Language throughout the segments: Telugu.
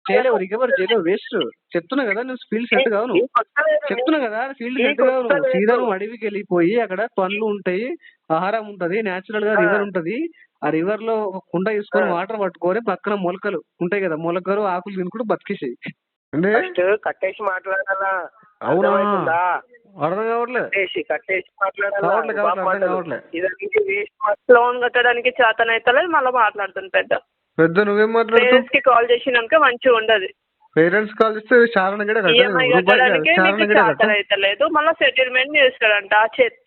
చేయలేవు, రికవర్ చేయలేవు, వేస్ట్. చెప్తున్నా కదా నువ్వు ఫీల్డ్ సెట్ కావు, నువ్వు చెప్తున్నా కదా ఫీల్డ్ సెట్ కావు నువ్వు. సీదా నువ్వు అడవికి వెళ్ళిపోయి అక్కడ పనులు ఉంటాయి, ఆహారం ఉంటది, నేచురల్ గా రివర్ ఉంటది. ఆ రివర్ లో ఒక కుండ తీసుకొని వాటర్ పట్టుకొని పక్కన మొలకలు ఉంటాయి కదా, మొలకలు ఆకులు తినుకుంటూ బతికేసాయి అంటే కట్టేసి మాట్లాడాలా? అవునా? అర్థం కావట్లేదు, కట్టేసి లోన్ కట్టడానికి చేతనైతలేదు, మళ్ళీ మాట్లాడుతుంది పెద్ద పెద్ద. నువ్వేం మాట్లాడుతావు? పేరెంట్స్ కి కాల్ చేసినాక మంచిగా ఉండదు. పేరెంట్స్ కాల్ చేస్తే ఈఎంఐ కట్టడానికి మీకు చేతనైతలేదు, మళ్ళీ సెటిల్మెంట్ చేస్తాడంట.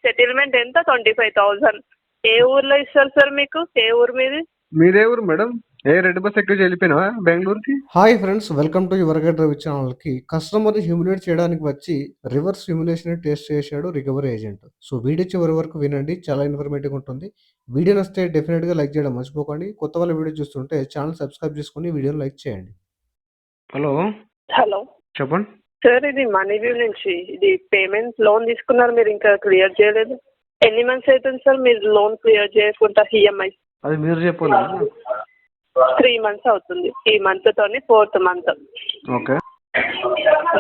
సెటిల్మెంట్ ఎంత? 25,000. ఏ ఊర్లో ఇస్తారు సార్ మీకు? ఏ ఊరు మీది? మీరే ఊరు మేడం? ఏ రెడ్ బస్ ఎక్కి వెళ్ళిపోయినా బెంగళూరుకి? Hi friends, welcome to your guide Ravi ఛానల్కి. కస్టమర్ని హ్యూమిలేట్ చేయడానికి వచ్చి రివర్స్ హ్యూమిలేషన్ టెస్ట్ చేశాడు రికవరీ ఏజెంట్. సో వీడియో చివరి వరకు వినండి, చాలా ఇన్ఫర్మేటివ్ ఉంటుంది. వీడియో నచ్చితే డెఫినెట్గా లైక్ చేయడం మర్చిపోకండి. కొత్త వాళ్ళ వీడియో చూస్తుంటే ఛానల్ సబ్స్క్రైబ్ చేసుకుని వీడియోని లైక్ చేయండి. హలో హలో చెప్పండి సార్, ఇది మనీ వ్యూ నుంచి ఇది పేమెంట్ లోన్ తీసుకున్నారు, మీరు ఇంకా క్లియర్ చేయలేదు. ఎన్ని మంత్స్ అవుతుంది సార్ మీరు లోన్ క్లియర్ చేయకుండా? ఈఎంఐ అది మీరు చెప్పాలి. 3 months అవుతుంది. ఈ మంత్ తోని 4th month. ఓకే,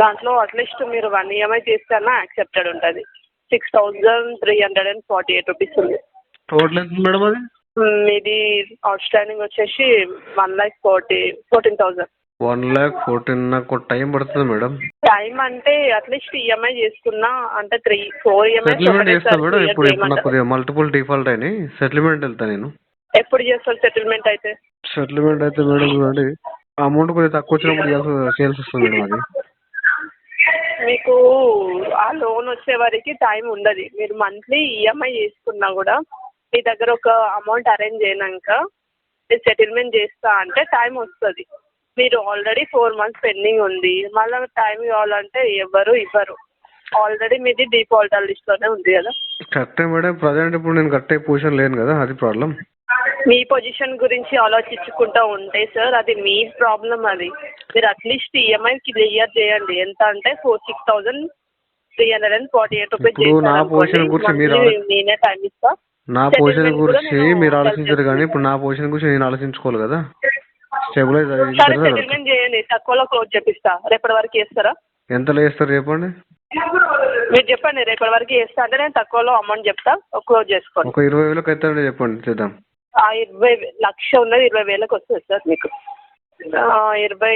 దాంట్లో అట్లీస్ట్ మీరు 1 EMI చేస్తేనా యాక్సెప్టెడ్ ఉంటుంది. 6,348 రూపీస్ ఉంది. టోటల్ ఎంత మేడం అది? మీది అవుట్ స్టాండింగ్ వచ్చేసి 1,14,000. 1,14,000. నాకు టైం పడుతుంది మేడం. టైం అంటే అట్లీస్ట్ ఈఎంఐ చేసుకున్నా అంటే 3-4 EMI సెటిల్మెంట్ చేస్తా మేడం. ఇప్పుడు నాకు మల్టిపుల్ డిఫాల్ట్ అయినాయి, సెటిల్మెంట్ వెళ్తా నేను. ఎప్పుడు చేస్తారు సెటిల్మెంట్ అయితే? సెటిల్మెంట్ అయితే మేడం చూడండి, అమౌంట్ కొంచెం తక్కువ వచ్చినప్పుడు చేయాల్సి వస్తుంది మేడం. అది మీకు ఆ లోన్ వచ్చే వరకు టైం ఉండదు. మీరు మంత్లీ ఈఎంఐ చేసుకున్నా కూడా మీ దగ్గర ఒక అమౌంట్ అరేంజ్ అయినాక మీరు సెటిల్మెంట్ చేస్తా అంటే టైం వస్తుంది. మీరు ఆల్రెడీ 4 months పెండింగ్ ఉంది, మళ్ళీ టైం కావాలంటే ఎవరు ఇవ్వరు. ఆల్రెడీ మీది డిఫాల్టర్ లిస్ట్ లోనే ఉంది కదా. కరెక్టే మేడం, ప్రజెంట్ ఇప్పుడు నేను కట్టే పొజిషన్ లేను కదా, అది ప్రాబ్లం. మీ పొజిషన్ గురించి ఆలోచించుకుంటూ ఉంటే సార్ అది మీ ప్రాబ్లం. అది మీరు అట్లీస్ట్ ఈఎంఐ క్లియర్ చేయండి. ఎంత అంటే 6,348 రూపీస్. నా పొజిషన్ గురించి నేనే టైం ఇస్తా. నా పొజిషన్ గురించి మీరు ఆలోచించారు కానీ ఇప్పుడు నా పొజిషన్ గురించి నేను ఆలోచించుకోవాలి కదా. స్టెబిలైజ్ సెటిల్మెంట్ చేయండి, తక్కువలో క్లోజ్ చేపిస్తా. రేపటి వరకు చేస్తారా? ఎంతలో వేస్తారు చెప్పండి? మీరు చెప్పండి, రేపటి వరకు చేస్తా అంటే నేను తక్కువలో అమౌంట్ చెప్తా, క్లోజ్ చేసుకోండి. ఒక 20,000 అయితే చెప్పండి, చేద్దాం. 20,00,000 ఉన్నది 20,000 వస్తుంది సార్ మీకు. 20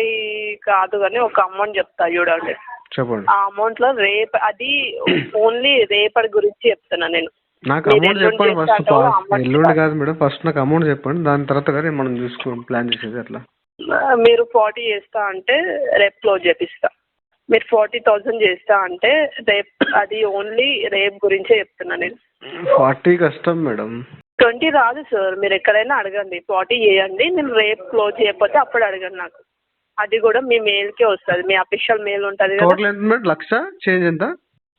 కాదు కానీ ఒక అమౌంట్ చెప్తా చూడండి. చెప్పండి. ఆ అమౌంట్ లో రేపు అది ఓన్లీ రేపటి గురించి చెప్తున్నా నేను. నాకు అమౌంట్ చెప్పండి ఫస్ట్. ఎల్లుండి కాదు మేడం, ఫస్ట్ నాకు అమౌంట్ చెప్పండి, దాని తర్వాత కానీ మనం చూసుకోండి ప్లాన్ చేసేది అట్లా. మీరు 40 చేస్తా అంటే రేపు క్లోజ్ చేపిస్తా. మీరు 40,000 చేస్తా అంటే రేపు, అది ఓన్లీ రేపు గురించే చెప్తున్నా నేను. 40 కష్టం మేడం. 20 రాదు సార్, మీరు ఎక్కడైనా అడగండి. 40 చేయండి, నేను రేపు క్లోజ్ చేయకపోతే అప్పుడు అడగండి నాకు. అది కూడా మీ మెయిల్కే వస్తుంది, మీ అఫీషియల్ మెయిల్ ఉంటుంది కదా. టోటల్ ఎంత మేడం? 1,00,000 చేంజ్ ఎంత?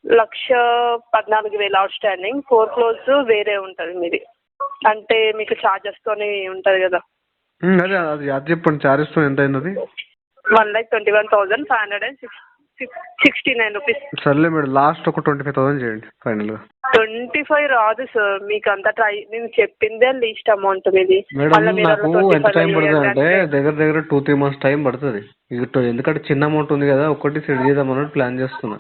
1,14,000 అవుట్ స్టాండింగ్. 4 క్లోజ్ వేరే ఉంటుంది మీది, అంటే మీకు చార్జెస్ తోని ఉంటుంది కదా. అదే అది చెప్పండి, చార్జెస్ తో ఎంత అయింది? 1,21,569 రూపీస్. సర్లే మేడం, లాస్ట్ ఒక 25,000 చేయండి ఫైనల్ గా. 25 రాదు సార్, మీకు అంత ట్రై, నేను చెప్పిందే లీస్ట్ అమౌంట్ మీది. మేడం నాకు ఎంత టైం పడుతుంది అంటే దగ్గర 2-3 months టైం పడుతుంది. ఎందుకంటే చిన్న అమౌంట్ ఉంది కదా, ఒకటి సెట్ చేద్దాం అన్నట్టు ప్లాన్ చేస్తున్నా.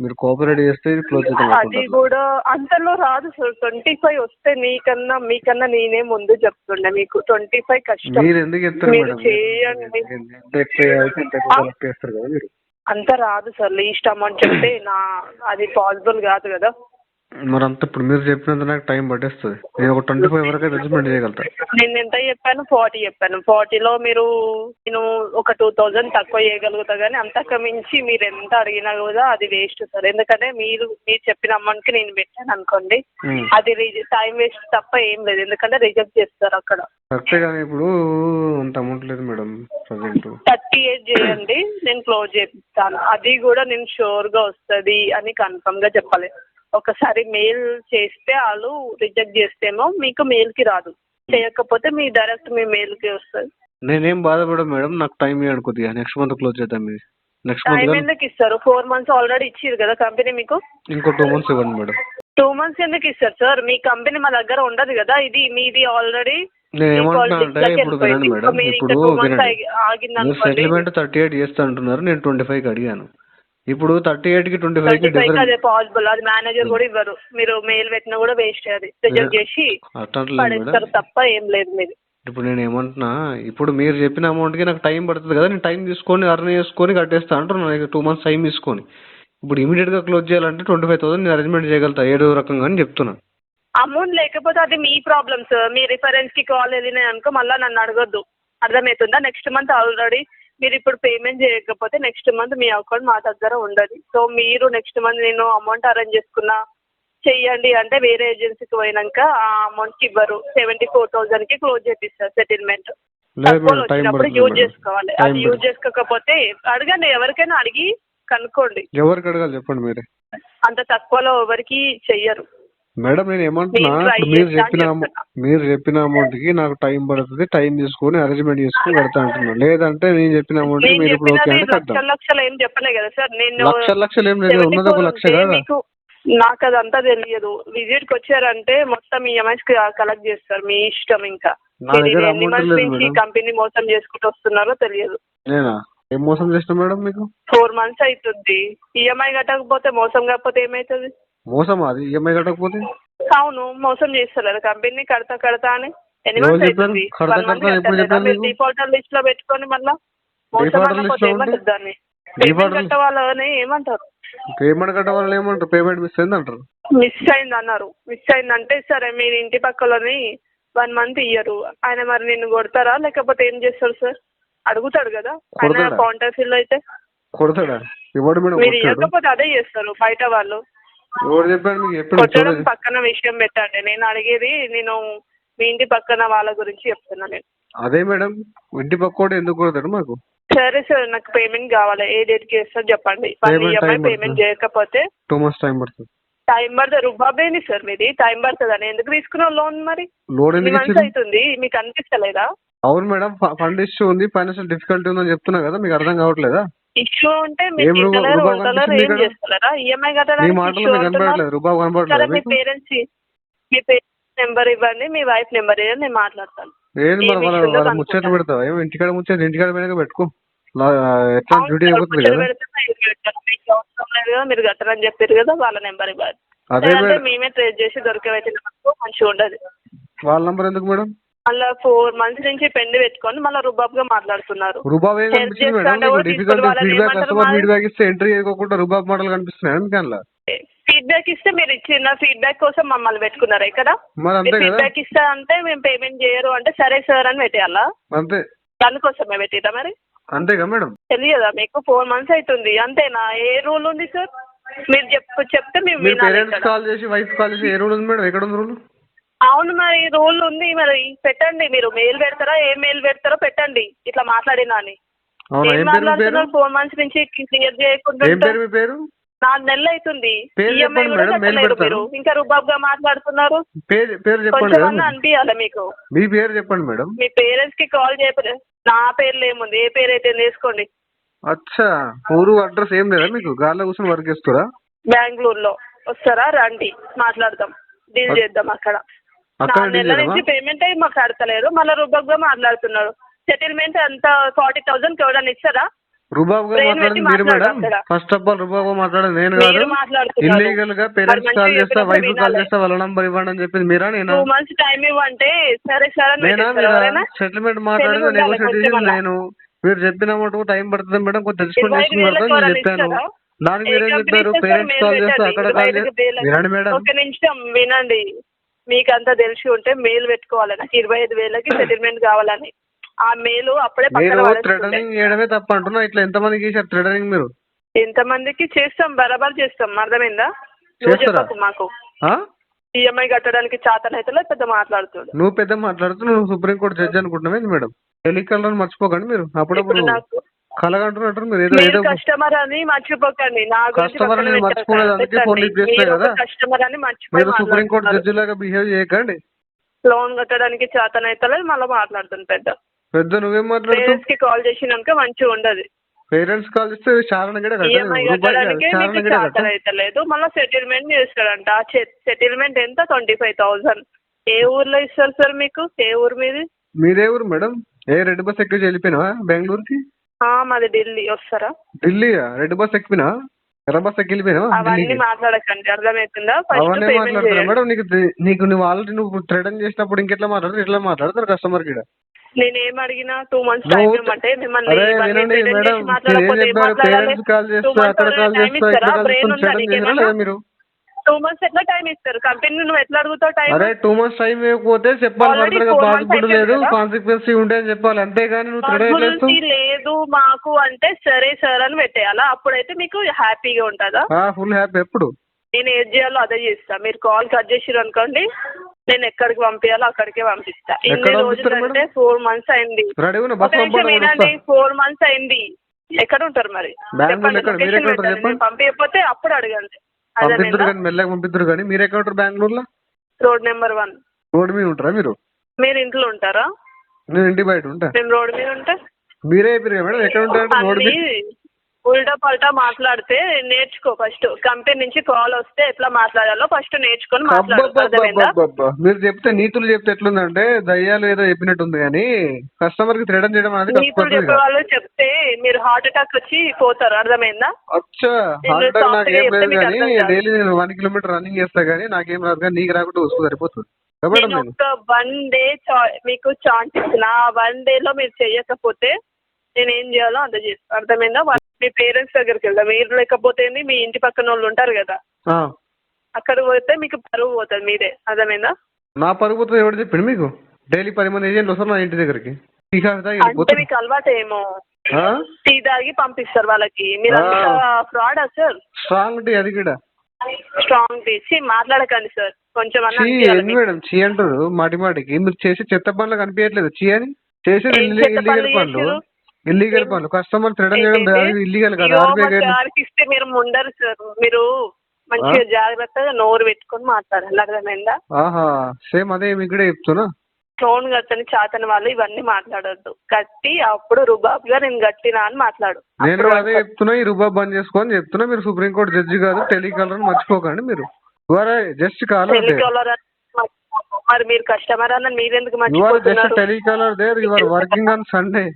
మీరు కోఆపరేట్ చేస్తే క్లోజ్ చేద్దాం. అది కూడా అంతలో రాదు సార్. 25 వస్తే మీకన్నా నేనే ముందు చెప్తుండే. మీకు 25 కష్టం. మీరు ఎందుకు చెప్తారు మేడం? చేయండి, అంత రాదు సార్. లీస్ట్ అమౌంట్ చెప్తే అది పాసిబుల్ కాదు కదా. మరి అంత ఇప్పుడు మీరు చెప్పినంత నాకు టైం పట్టేస్తుంది. నేను ఒక 25 వరకు అడ్జస్ట్మెంట్ చేయగలుగుతా. నేను ఎంత చెప్పాను? 40 చెప్పాను. 40లో మీరు నేను ఒక 2,000 తక్కువ చేయగలుగుతా, కానీ అంతకు మించి మీరు ఎంత అడిగినా కూడా అది వేస్ట్ సార్. ఎందుకంటే మీరు చెప్పిన అమౌంట్ కి నేను పెట్టాను అనుకోండి, అది టైం వేస్ట్ తప్ప ఏం లేదు. ఎందుకంటే రిజెక్ట్ చేస్తారు అక్కడ. కరెక్టే కానీ ఇప్పుడు అంత అమౌంట్ లేదు మేడం ప్రజెంట్. 38 చేయండి, నేను క్లోజ్ చేపిస్తాను. అది కూడా నేను షూర్ గా వస్తుంది అని కన్ఫర్మ్ గా చెప్పాలి. ఒకసారి మెయిల్ చేస్తే వాళ్ళు రిజెక్ట్ చేస్తేమో మీకు మెయిల్ కి రాదు, చేయకపోతే మీ డైరెక్ట్ మీ మెయిల్ కి వస్తుంది. నేనేం బాధపడదు మేడం, నాకు టైం ఇవ్వండి కొద్దిగా. నెక్స్ట్ మంత్ క్లోజ్ చేద్దాం. ఇది నెక్స్ట్ మంత్ టైం ఎందుకు ఇస్తారు? 4 months ఆల్రెడీ ఇచ్చారు కదా కంపెనీ మీకు. ఇంకో 2 months ఇవ్వండి మేడం. 2 months ఎందుకు ఇస్తారు సార్? మీ కంపెనీ మా దగ్గర ఉండదు కదా. ఇది మీది ఆల్రెడీ నేను ఈ ఏమంటున్నా పాలిటిక్స్ అంటే లోకి ఇప్పుడు వినండి వెళ్ళిపోయింది. మేడం, మీరు ఇప్పుడు ఇంకా 2 మంత్స్ వినండి, ఆగింది మీరు అనుకోండి. సెటిల్మెంట్ 38 చేస్తా అంటున్నారు, నేను 25కి అడిగాను. ఇప్పుడు 38కి 25కి 25కి డిఫరెన్స్ అదే పాసిబుల్. అది మేనేజర్ కూడా ఇవ్వరు. మీరు మెయిల్ పెట్టినా కూడా వేస్ట్. అది రిజెక్ట్ చేసి అట్లా మేడం. పడేస్తారు తప్ప ఏం లేదు మీది. ఇప్పుడు నేను ఏమంటున్నా, ఇప్పుడు మీరు చెప్పిన అమౌంట్కి నాకు టైం పడుతుంది కదా, నేను టైం తీసుకొని అర్న్ చేసుకొని కట్టేస్తా అంటున్నాను. 2 మంత్స్ టైం తీసుకొని ఇప్పుడు ఇమీడియట్ గా క్లోజ్ చేయాలంటే 25,000 నేను అరేంజ్మెంట్ చేయగలుగుతా ఏదో రకంగా అని చెప్తున్నా. అమౌంట్ లేకపోతే అది మీ ప్రాబ్లమ్ సార్. మీ రిఫరెన్స్ కి కాల్ వెళ్ళినాయి అనుకో మళ్ళీ నన్ను అడగొద్దు. అర్థమవుతుందా? నెక్స్ట్ మంత్ ఆల్రెడీ మీరు ఇప్పుడు పేమెంట్ చేయకపోతే నెక్స్ట్ మంత్ మీ అకౌంట్ మా దగ్గర ఉండదు. సో మీరు నెక్స్ట్ మంత్ నేను అమౌంట్ అరేంజ్ చేసుకున్నా చెయ్యండి అంటే వేరే ఏజెన్సీకి పోయినాక ఆ అమౌంట్కి ఇవ్వరు. 74,000కి క్లోజ్ చేపిస్తారు సెటిల్మెంట్. తక్కువలో వచ్చినప్పుడు యూజ్ చేసుకోవాలి. అది యూజ్ చేసుకోకపోతే అడగండి, ఎవరికైనా అడిగి కనుక్కోండి. ఎవరికి అడగాలి చెప్పండి మీరే. అంత తక్కువలో ఎవరికి చెయ్యరు మేడం. నేను ఏమంటున్నా, మీరు చెప్పిన అమౌంట్ కి నాకు టైం పడుతుంది, టైం తీసుకొని అరేంజ్మెంట్ చేసుకుని కడతా అంటున్నాను. లేదంటే నేను చెప్పిన అమౌంట్ కి మీరు ఇప్పుడు ఓకే అంటే కడతాం. లక్షలు ఏం చెప్పలే కదా సార్. నేను లక్షలు ఏం లేదు, ఉన్నది 1 లక్ష కదా. నాకు అదంతా తెలియదు. విజిట్ కి వచ్చారంటే మొత్తం ఈఎంఐస్ కలెక్ట్ చేస్తారు. మీ ఇష్టం. ఇంకా ఎన్ని మంత్స్ నుంచి కంపెనీ మోసం చేసుకుంటూ వస్తున్నారో తెలియదు. నేనా ఏం మోసం చేసిన మేడం మీకు? 4 months అవుతుంది. ఈఎంఐ కట్టకపోతే మోసం కాకపోతే ఏమవుతుంది? మోసం అది ఈఎంఐ కట్టకపోతే? అవును, మోసం చేస్తారు కదా కంపెనీ. కడతా అని ఎన్ని మంత్స్ అవుతుంది? మీరు డిఫాల్టర్ లిస్ట్ లో పెట్టుకొని మళ్ళీ మోసం అన్నపోతే ఏమంటారు దాన్ని? పేమెంట్ కట్ట వాళ్ళని ఏమంటారు? పేమెంట్ కట్ట వాళ్ళు ఏమంటారు? పేమెంట్ మిస్ అయింది అంటారు. మిస్ అయింది అన్నారు. మిస్ అయిందంటే సరే, మీరు ఇంటి పక్కలని 1 month ఇయ్యరు. ఆయన మరి నిన్ను కొడతారా లేకపోతే ఏం చేస్తారు సార్? అడుగుతాడు కదా ఆయన కాంటాక్ట్ ఫిల్ అయితే. కొడతాడా? ఇవ్వడు మేడం. మీరు ఇవ్వకపోతే అదే చేస్తారు బయట వాళ్ళు. కొట్టడం పక్కన విషయం పెట్టండి. నేను అడిగేది నేను మీ ఇంటి పక్కన వాళ్ళ గురించి చెప్తున్నా. నేను అదే మేడం, ఇంటి పక్కోడు ఎందుకు కొడతాడు మాకు? సరే సార్, నాకు పేమెంట్ కావాలి. ఏ డేట్ కి చేస్తారు చెప్పండి. పేమెంట్ చేయకపోతే 2 months టైం పడుతుంది. టైం పడుతుంది. రుబాబేని సార్ మీది టైం పడుతుంది అని ఎందుకు తీసుకున్నావు లోన్? మరి లోన్ మంత్స్ అవుతుంది, మీకు అనిపిస్తలేదా? అవును మేడం, ఫండ్ ఇష్యూ ఉంది, ఫైనాన్షియల్ డిఫికల్టీ ఉందని చెప్తున్నా కదా, మీకు అర్థం కావట్లేదా? ఇష్యూ ఉంటే మీరు ఏం చేస్తారా? ఈఎంఐ కట్టడానికి మీ పేరెంట్స్ నెంబర్ ఇవ్వండి, మీ వైఫ్ నెంబర్ ఇవ్వండి, నేను మాట్లాడతాను. ముచ్చట్లు పెడతావా? ఇంటికాడ ముచ్చట్లు ఇంటికాడ మీద పెట్టుకో. డ్యూటీ అయిపోతుంది కదా. మీకు అవసరం లేదు కదా, మీరు కట్టరని చెప్పారు కదా, వాళ్ళ నెంబర్ ఇవ్వాలి. అదే మేమే ట్రేస్ చేసి దొరకబెట్టిన మంచిగా ఉండదు. వాళ్ళ నెంబర్ ఎందుకు మేడం? మళ్ళీ 4 months నుంచి పెండ్ పెట్టుకొని మళ్ళీ రుబాబ్ గా మాట్లాడుతున్నారు. రుబాబ్ ఫీడ్బ్యాక్ ఇస్తే ఎంట్రీ చేయకుండా రుబాబ్ మాటలు కనిపిస్తున్నాయి. ఫీడ్బ్యాక్ ఇస్తే మీరు ఇచ్చిన ఫీడ్బ్యాక్ కోసం మమ్మల్ని పెట్టుకున్నారా ఇక్కడ? ఫీడ్బ్యాక్ ఇస్తా అంటే మేము పేమెంట్ చేయరు అంటే సరే సార్ అని పెట్టేయాలా? అంతే, దానికోసమే పెట్టిరా మరి? అంతేగా మేడం. తెలియదా మీకు? 4 months అవుతుంది అంతేనా? ఏ రూల్ ఉంది సార్? మీరు చెప్తే మేము పేరెంట్స్ కాల్ చేసి వైఫ్ కాల్ చేసి ఏ రూల్ ఉంది మేడం? ఎక్కడ ఉంది రూల్? అవును, మరి రూల్ ఉంది. మరి పెట్టండి. మీరు మెయిల్ పెడతారా? ఏ మెయిల్ పెడతారో పెట్టండి. ఇట్లా మాట్లాడినా అని ఏం మాట్లాడుతున్నారు? 4 months నుంచి క్లియర్ చేయకుండా 4 నెలలు అవుతుంది. ఈఎంఐ కూడా కట్టలేదు మీరు, ఇంకా రుబాబ్ గా మాట్లాడుతున్నారు. కొంచెం అనిపించాలి మీకు. మీ పేరు చెప్పండి మేడం. మీ పేరెంట్స్ కి కాల్ చేయలేదు. నా పేర్లు ఏముంది? ఏ పేరు అయితే వేసుకోండి. అచ్చా, ఊరు అడ్రస్ ఏం లేదా మీకు? గాల్లో కూర్చొని వర్క్ చేస్తారా? బెంగళూరులో వస్తారా? రండి, మాట్లాడదాం, డీల్ చేద్దాం. అక్కడ 4 నెలల నుంచి పేమెంట్ అయ్యి మాకు కడతలేరు, మళ్ళీ రుబాబ్ గా మాట్లాడుతున్నారు. సెటిల్మెంట్ అంత 40,000 ఎవరైనా ఇస్తారా? రుబాబ్ గా మాట్లాడింది మీరు మేడం. ఫస్ట్ ఆఫ్ ఆల్ రుబాబ్ గా మాట్లాడేది నేను కాదు. ఇల్లీగల్ గా పేరెంట్స్ కాల్ చేస్తా, వైఫ్ కాల్ చేస్తా, వాళ్ళ నంబర్ ఇవ్వండి అని చెప్పింది మీరా? నేను 2 months టైం ఇవ్వంటే సరే సార్ సెటిల్మెంట్ మాట్లాడేది నెగోషియేట్ చేసింది నేను. మీరు చెప్పిన అమౌంట్ టైం పడుతుంది మేడం, కొంచెం తెలుసుకొని చేసుకుని చెప్పాను. దానికి మీరేం చెప్పారు? పేరెంట్స్ కాల్ చేస్తా, అక్కడ కాల్ చేస్తా. వినండి మేడం, ఒక నిమిషం వినండి. మీకు అంతా తెలిసి ఉంటే మెయిల్ పెట్టుకోవాలి, నాకు 25,000కి సెటిల్మెంట్ కావాలని. ఆ మెయిల్ అప్పుడే థ్రెటనింగ్ చేయడమే తప్ప అంటున్నా. ఇట్లా ఎంతమందికి చేశారు థ్రెటనింగ్ మీరు? ఎంతమందికి చేస్తాం, బరాబర్ చేస్తాం. అర్థమైందా? నువ్వు చెప్పకు మాకు. ఈఎంఐ కట్టడానికి చేతనైతే పెద్ద మాట్లాడుతాడు. నువ్వు పెద్ద మాట్లాడుతూ నువ్వు సుప్రీంకోర్టు జడ్జి అనుకుంటున్నావు మేడం. టెలికాలర్ మర్చిపోకండి మీరు. అప్పుడప్పుడు కలగంటున్నట్టు మీరు ఏదో కస్టమర్ అని మర్చిపోకండి. కస్టమర్ అని మర్చిపోలేదు, అందుకే ఫోన్ లిఫ్ట్ చేస్తాయి కదా. కస్టమర్ అని మీరు సుప్రీంకోర్టు జడ్జి లాగా బిహేవ్ చేయకండి. లోన్ కట్టడానికి చేతనైతే మళ్ళీ మాట్లాడుతుంది పెద్ద నువ్వేం మాట్లాడుతావు? పేరెంట్స్ కి కాల్ చేసినాక మంచిగా ఉండదు. పేరెంట్స్ కాల్ చేస్తే ఈఎంఐ కట్టడానికి చేతనైతే లేదు, మళ్ళీ సెటిల్మెంట్ చేస్తాడంట. సెటిల్మెంట్ ఎంత? 25,000. ఏ ఊర్లో ఇస్తారు సార్ మీకు? ఏ ఊరు మీది? మీదే ఊరు మేడం? ఏ రెడ్ బస్ ఎక్కి వెళ్ళిపోయినావా బెంగళూరుకి? మాది ఢిల్లీ. వస్తారా? ఢిల్లీయా? రెడ్ బస్ ఎక్కిపోయినా? ఎర్ర బస్ ఎక్కి వెళ్ళిపోయినావా అవన్నీ ఢిల్లీకి? మాట్లాడకండి, అర్థమవుతుందా? ఫస్ట్ అవన్నీ పేమెంట్ మాట్లాడతారా చేయండి. మేడం? నీకు నువ్వు ఆల్రెడీ నువ్వు థ్రెటన్ చేసినప్పుడు ఇంకెట్లా మాట్లాడతారు? ఇట్లా మాట్లాడతారు కస్టమర్ కి? నేనేం అడిగినా 2 months టైం ఇవ్వమంటే మిమ్మల్ని అరే ఇవన్నీ వినండి pretend మేడం, చేసి మాట్లాడకపోతే ఏం మాట్లాడాలి? పేరెంట్స్ కాల్ 2 చేస్తా, months అక్కడ కాల్ టైం చేస్తా, ఇస్తారా? ఇక్కడ బ్రెయిన్ ఉందా థ్రెటన్ చేసినా నీకేమన్నా? లేదా మీరు? 2 months ఎట్లా టైం ఇస్తారు? కంపెనీ నువ్వు ఎట్లా అడుగుతావు టైం? అరే 2 months టైం ఇవ్వకపోతే చెప్పాలి, Already ఫర్దర్ గా 4 months పాసిబుల్ లేదు, అయిపోయింది కదా? కాన్సిక్వెన్సీ ఉంటాయి అని చెప్పాలి, అంతేగాని నువ్వు థ్రెటన్ పాసిబిలిటీ చేస్తావు. లేదు మాకు అంటే సరే సార్ అని పెట్టేయాలా? అప్పుడైతే మీకు హ్యాపీగా ఉంటుందా? Full happy. ఎప్పుడు నేను ఏది చేయాలో అదే చేస్తా. మీరు కాల్ కట్ చేసిర్రు అనుకోండి, నేను ఎక్కడికి పంపించాలో అక్కడికే పంపిస్తా. ఇన్ని ఎక్కడ రోజులు పంపిస్తారు అంటే మేడం? 4 months అయింది. రెడీ ఉన్నా? ఒక బస్ నిమిషం పంపాలి, వినండి. 4 months అయింది. ఎక్కడ ఉంటారు మరి? బెంగళూరు చెప్పండి, ఎక్కడ? మీరు లొకేషన్ ఎక్కడ ఉంటారు పెట్టండి. చెప్పండి? నేను పంపించకపోతే అప్పుడు అడగండి. పంపిద్దరు అదేనా? కానీ మెల్లగా పంపిద్దరు కానీ. మీరు ఎక్కడ ఉంటారు బెంగళూరులో? Road number 1. రోడ్డు మీద ఉంటారా మీరు? మీరు ఇంట్లో ఉంటారా? నేను ఇంటి బయట ఉంటా. మేము రోడ్ మీద ఉంటే మీరే అయిపోయారు మేడం. ఎక్కడ ఉంటారంటే రోడ్డు అన్ని మీద. ఉల్టా పల్టా మాట్లాడితే నేర్చుకో. ఫస్ట్ కంపెనీ నుంచి కాల్ వస్తే ఎట్లా మాట్లాడాలో ఫస్ట్ నేర్చుకొని మాట్లాడు. అర్థమైందా? అబ్బబ్బబ్బబ్బబ్బ. మీరు చెప్తే నీతులు చెప్తే ఎట్లుందంటే దయ్యాలు ఏదో చెప్పినట్టుంది, కానీ కస్టమర్ కి థ్రెటన్ చేయడం అనేది నీతులు కష్టపడుతుంది చెప్పే కదా. వాళ్ళు చెప్తే మీరు హార్ట్ అటాక్ వచ్చి పోతారు. అర్థమైందా? అచ్చా, నేను హార్ట్ అటాక్ soft గా నాకేం చెప్తే లేదు మీకు కానీ అర్థం కాదు. డైలీ నేను 1 kilometer రన్నింగ్ చేస్తా కానీ నాకేం రాదు, కానీ నీకు రాకుండా వస్తూ సరిపోతుంది కాబట్టి నేను నేను ఒక 1 day మీకు ఛాన్స్ ఇచ్చిన. ఆ 1 day లో మీరు చేయకపోతే నేను ఏం చేయాలో అంత చేస్తాను. అర్థమైందా? మీ పేరెంట్స్ దగ్గరికి వెళ్తా. మీరు లేకపోతే ఏంది, మీ ఇంటి పక్కన వాళ్ళు ఉంటారు కదా, అక్కడ పోతే మీకు పరువు పోతుంది మీదే. అర్థమైందా? నా పరుగు పోతుంది. ఎవరు చెప్పిండు మీకు? డైలీ 10 మంది ఏజెంట్లు వస్తారు నా ఇంటి దగ్గరికి. అంటే మీకు అలవాటు ఏమో, టీ తాగి పంపిస్తారు వాళ్ళకి. మీరు ఫ్రాడా సార్? స్ట్రాంగ్ టీ అది కూడా స్ట్రాంగ్ టీ మాట్లాడకండి సార్. కొంచెం ఏంది మేడం చీ అంటారు మాటి మాటికి? మీరు చేసే చెత్త పనులు కనిపించట్లేదు చీ అని? చేసేది ఇల్లీగల్ పనులు, ఇల్లీగల్ పనులు. కస్టమర్ థ్రెటన్ చేయడం ఇల్లీగల్ కదా? ఇస్తే మీరు ఉండరు సార్. మీరు మంచిగా జాగ్రత్తగా నోరు పెట్టుకొని మాట్లాడాలి. అర్థమైందా? సేమ్ అదే మీకు కూడా చెప్తున్నా. ఫోన్ కట్టని చాతని వాళ్ళు ఇవన్నీ మాట్లాడొద్దు. కట్టి అప్పుడు రుబాబ్ గా నేను గట్టినా అని మాట్లాడు. నేను అదే చెప్తున్నా, ఈ రుబాబ్ బంద్ చేసుకోని చెప్తున్నా. మీరు సుప్రీంకోర్టు జడ్జి కాదు, టెలికాలర్ మర్చిపోకండి. మీరు జస్ట్ కాలర్. మరి మీరు కస్టమర్ అన్న మీరెందుకు జస్ట్ మర్చిపోతున్నారు? Telecaller there. You are working on Sunday.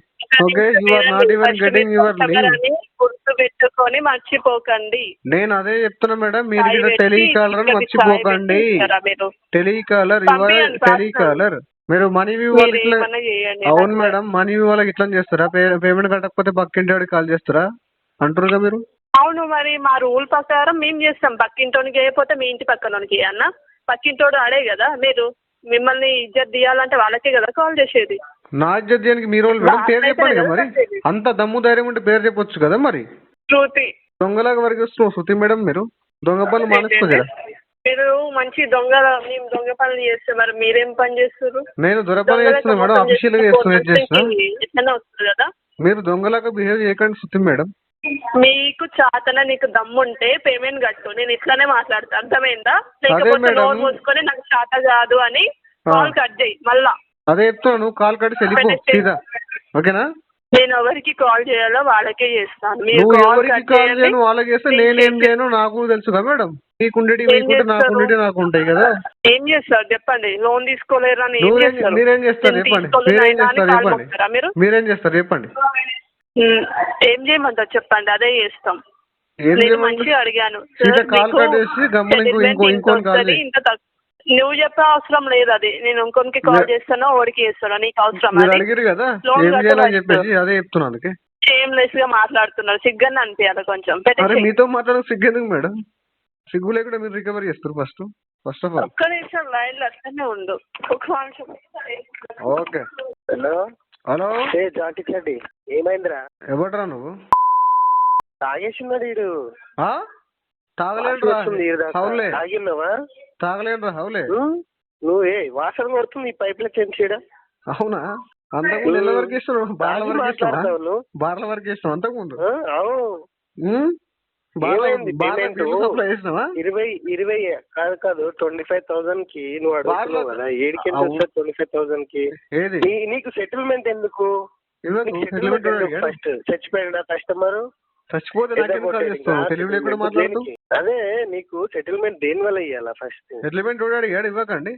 Okay, you are not even getting your leave. గుర్తు పెట్టుకొని మర్చిపోకండి. నేను అదే చెప్తున్నా మేడం, మీరు ఇక్కడ టెలికాలర్ మర్చిపోకండి. Telecaller, you are telecaller. మీరు మనీ వ్యూ వాళ్ళకి ఇట్లా, అవును మేడం, మనీ వ్యూ వాళ్ళకి ఇట్లా చేస్తారా? పేమెంట్ కట్టకపోతే పక్కింటి వాడికి కాల్ చేస్తారా అంటారుగా మీరు? అవును, మరి మా రూల్ ప్రకారం మేము చేస్తాం. పక్కింటోనికి చేయకపోతే మీ ఇంటి పక్కనోనికి అన్న. పక్కింటోడు ఆడే కదా. మీరు మిమ్మల్ని ఇజ్జత్ తీయాలంటే వాళ్ళకే కదా కాల్ చేసేది. నా ఇజ్జత్ చేయడానికి మీరు మేడం పేరు చెప్పండి కదా మరి. అంత దమ్ము ధైర్యం ఉంటే పేరు చెప్పొచ్చు కదా మరి. శృతి దొంగలాగా వరకు వస్తున్నావు శృతి మేడం. మీరు దొంగ పనులు మానేసుకో కదా. మీరు మంచి మేము దొంగ పనులు చేస్తే మరి మీరేం పని చేస్తారు? నేను దొర పని చేస్తున్నా మేడం, అఫీషియల్ గా చేస్తున్నా. ఎట్లనే వస్తుంది కదా. మీరు దొంగలాగా బిహేవ్ చేయకండి శృతి మేడం. మీకు చాతన నీకు దమ్ముంటే పేమెంట్ కట్టు. నేను ఇట్లానే మాట్లాడతా. అర్థమైందా? లేకపోతే నోరు మూసుకొని నాకు చాత కాదు అని కాల్ కట్ చేయి మళ్ళా. అదే చెప్తాను, కాల్ కట్ వెళ్ళిపో సీదా. ఓకేనా? నేను ఎవరికి కాల్ చేయాలో వాళ్ళకే చేస్తాను. నువ్వు ఎవరికి కాల్ చేయను వాళ్ళకి చేస్తే నేనేం చేయను నాకు తెలుసుగా మేడం. నీకుండేటి మీకుంటే నాకుండేటి నాకు ఉంటాయి కదా. ఏం చేస్తారు చెప్పండి? లోన్ తీసుకోలేరు అని మీరేం చేస్తారు చెప్పండి? మీరేం చేస్తారు చెప్పండి? మీరేం చేస్తారు చెప్పండి? ఏం చేయమంటారు చెప్పండి, అదే చేస్తాం. నేను మంచిగా అడిగాను. నువ్వు చెప్పే అవసరం లేదు. అది నేను ఇంకొనికి కాల్ చేస్తానో ఓడికి చేస్తానో నీకు అవసరం. షేమ్లెస్ గా మాట్లాడుతున్నారు. సిగ్గని అనిపించాలి కొంచెం. మీతో మాట్లాడడం సిగ్గెందుకు మేడం? సిగ్గు లేకుండా మీరు రికవర్ చేస్తారు ఫస్ట్ ఆఫ్ ఆల్. ఒక్క నిమిషం లైన్ లో అట్లనే ఉండు. ఒక నిమిషం. ఓకే. హలో జాటి ఏమైందిరా? ఎవడరా నువ్వు? తాగేసిన్నాడు వీడు. తాగలేనురా హౌలే. నువ్వు వాసన కొడుతుంది ఈ పైప్ లో చెంచాడా? అవునా? అంతకుముందు ఎలా వరకు ఇస్తున్నావు? బార్ల వరకు ఇస్తున్నావు అంతకుముందు? అవును. 20 కాదు 25,000 కి నువ్వు అడుగుతున్నావు కదా. ఏడికి 25,000 కి నీకు సెటిల్మెంట్ ఎందుకు? ఫస్ట్ చచ్చిపోయాడా కస్టమర్? అదే నీకు సెటిల్మెంట్ దేని వల్ల ఇవ్వాలా? ఫస్ట్ సెటిల్మెంట్ ఇవ్వకండి.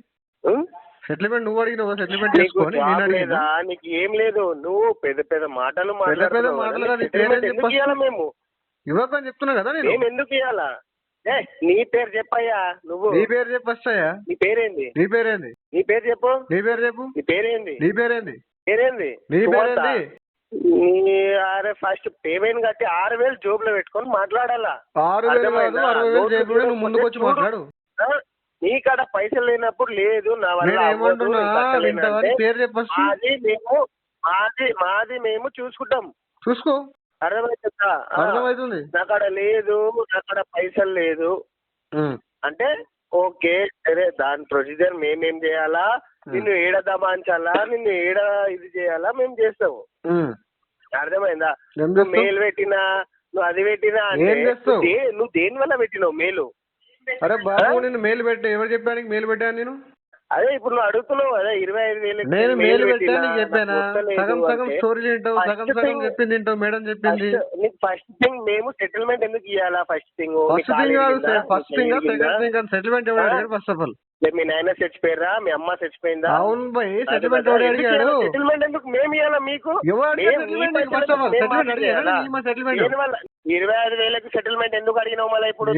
సెటిల్మెంట్ నువ్వు అడిగినావు, సెటిల్మెంట్ నీకు చేసుకోని నేను జాబ్ అడిగినా. లేదా, నీకు ఏం లేదు, నువ్వు పెద్ద పెద్ద మాటలు మాట్లాడుతున్నావు మాటలు కదా, కాదు, సెటిల్మెంట్ పేమెంట్ ఎందుకు ఇవ్వాలా మేము? ఇవ్వకని చెప్తున్నా కదా నేను. మేము ఎందుకు ఇవ్వాలా? నీ పేరు చెప్పయ్యా, నువ్వు నీ పేరు చెప్పు ఫస్ట్ అయ్యా. నీ పేరేంది? నీ పేరేంది? నీ పేరు చెప్పు. నీ పేరు చెప్పు. నీ పేరేంది? నీ పేరేంది? పేరేంది? నీ పేరేంది? అరే ఫస్ట్ పేమెంట్ కట్టి 6,000 జోబులో పెట్టుకొని మాట్లాడాలా. 6,000 కాదు 60,000 జేబులో నువ్వు ముందుకు వచ్చి మాట్లాడు. నీ కాడ పైసలు లేనప్పుడు లేదు నా వల్ల నేను ఏమంటున్నా, పేరు చెప్పు ఫస్ట్. మాది మేము చూసుకుంటాం. చూసుకో. అర్థమవుతుందా? అర్థమవుతుంది. నాకాడ లేదు, నాకాడ పైసలు లేదు అంటే ఓకే సరే, దాని ప్రొసీజర్ మేమేం చేయాలా, నిన్ను ఏడ దబాంచాలా, నిన్ను ఏడ ఇది చేయాలా మేము చేస్తాము. అర్థమైందా? నువ్వు మెయిల్ పెట్టినా, నువ్వు అది పెట్టినా అంటే నువ్వు దేని వల్ల పెట్టినావు మెయిల్? అరే బాబు నేను మెయిల్ పెట్టా, ఎవరు చెప్పాను మెయిల్ పెట్టాను నేను? అదే ఇప్పుడు నువ్వు అడుగుతున్నావు కదా 25,000 నేను మెయిల్ పెట్టా, నీకు చెప్పానా? సగం సగం స్టోరీ తింటావు, సగం సగం చెప్పింది తింటావు, మేడం చెప్పింది. నీకు ఫస్ట్ థింగ్ మేము సెటిల్మెంట్ ఎందుకు ఇవ్వాలా? First thing first thing second thing settlement ఎవరు అడిగాడు? ఫస్ట్ ఆఫ్ ఆల్ మీ నాయన చచ్చిపోయారా, మీ అమ్మ చచ్చిపోయిందా? అవును బాయ్, సెటిల్మెంట్ ఎవరు అడిగాడు? సెటిల్మెంట్ ఎందుకు మేము ఇవ్వాలా మీకు? 25,000కి సెటిల్మెంట్ ఎందుకు అడిగినావు మళ్ళీ? ఇప్పుడు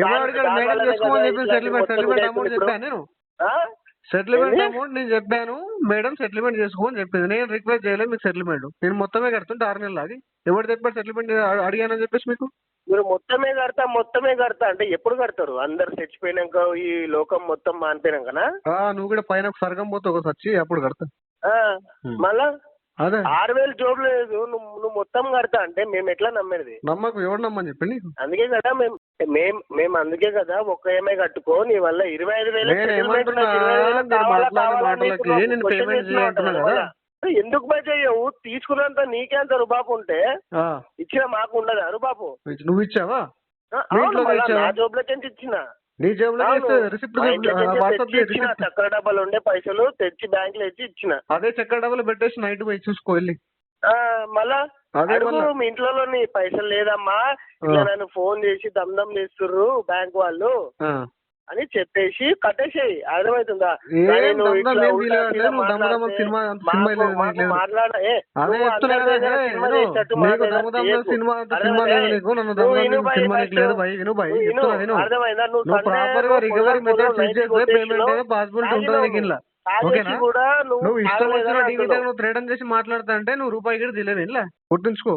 సెటిల్మెంట్ అమౌంట్ నేను చెప్పాను, మేడం సెటిల్మెంట్ చేసుకోమని చెప్పింది. నేను రిక్వెస్ట్ చేయలేదు మీకు సెటిల్మెంట్, నేను మొత్తమే కడుతుంటే 6 నెలలు. అది ఎవరు చెప్పారు సెటిల్మెంట్ అడిగానని చెప్పేసి మీకు? మీరు మొత్తమే కడతా అంటే ఎప్పుడు కడతారు? అందరు చచ్చిపోయినాక, ఈ లోకం మొత్తం మానిపోయినాకనా? నువ్వు కూడా పైన స్వర్గం పోతే ఒక సచ్చి అప్పుడు కడతా. మళ్ళా అదే 6,000 జోబ్ లేదు, నువ్వు మొత్తం కడతా అంటే మేము ఎట్లా నమ్మేది? నమ్మకు, ఎవరు నమ్మని చెప్పి నీకు? అందుకే కదా మేము అందుకే కదా ఒక్క ఏమై కట్టుకో, నీ వల్ల 25,000 ఎందుకు పై చెయ్యవు? తీసుకున్నంత నీకే అంత రుబాబు ఉంటే ఇచ్చిన మాకు ఉండదు రుబాబు. నువ్వు ఇచ్చావా? నా జోబులకి ఇచ్చిన, నీ జేబులో చక్కెర డబ్బాలు ఉండే పైసలు తెచ్చి బ్యాంక్ లో ఇచ్చి ఇచ్చిన. అదే చక్కెర డబ్బాలు పెట్టేసి నైట్ పోయి చూసుకో వెళ్ళి. మళ్ళా మీ ఇంట్లో నీ పైసలు లేదమ్మా, ఇలా నన్ను ఫోన్ చేసి దమ్దం చేస్తుర్రు బ్యాంక్ వాళ్ళు అని చెప్పేసి కట్టేసేయి. అర్థమవుతుందా? నువ్వు ఇష్టం వచ్చిన టీవీ నువ్వు థ్రెటన్ చేసి మాట్లాడతా అంటే నువ్వు రూపాయి కూడా తెలియదు ఇలా గుర్తుంచుకో.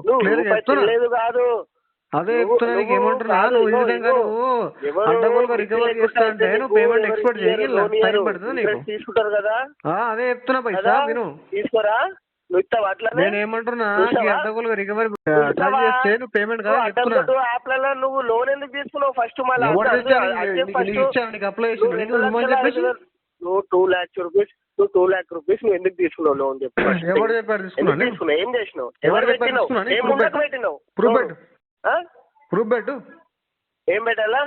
కాదు అదే చెప్తున్నా, నీకు ఏమంటున్నా, నువ్వు ఈ విధంగా నువ్వు అడ్డగోలుగా రికవర్ చేస్తా అంటే నువ్వు పేమెంట్ ఎక్స్పెక్ట్ చేయాలి, టైం పడుతుంది నీకు. తీసుకుంటారు కదా, అదే చెప్తున్నా పైసా విను. తీసుకోరా? నేను ఏమంటున్నా, అడ్డగోలుగా రికవరీ ట్రై చేస్తే నువ్వు పేమెంట్ కదా చెప్తున్నా. యాప్లలో నువ్వు లోన్ ఎందుకు తీసుకున్నావు? ఫస్ట్ మళ్ళీ అప్లై చేసి చెప్పేసి నువ్వు 2 lakhs రూపీస్ నువ్వు ఎందుకు తీసుకున్నావు లోన్ చెప్పు? ఎవరు చెప్పారు తీసుకున్నా? ఏం చేసినావు? ఎవరు పెట్టినావు? ఏం ముందుకు పెట్టినావు? ప్రూఫ్ పెట్టు. ఏం పెట్టాలా?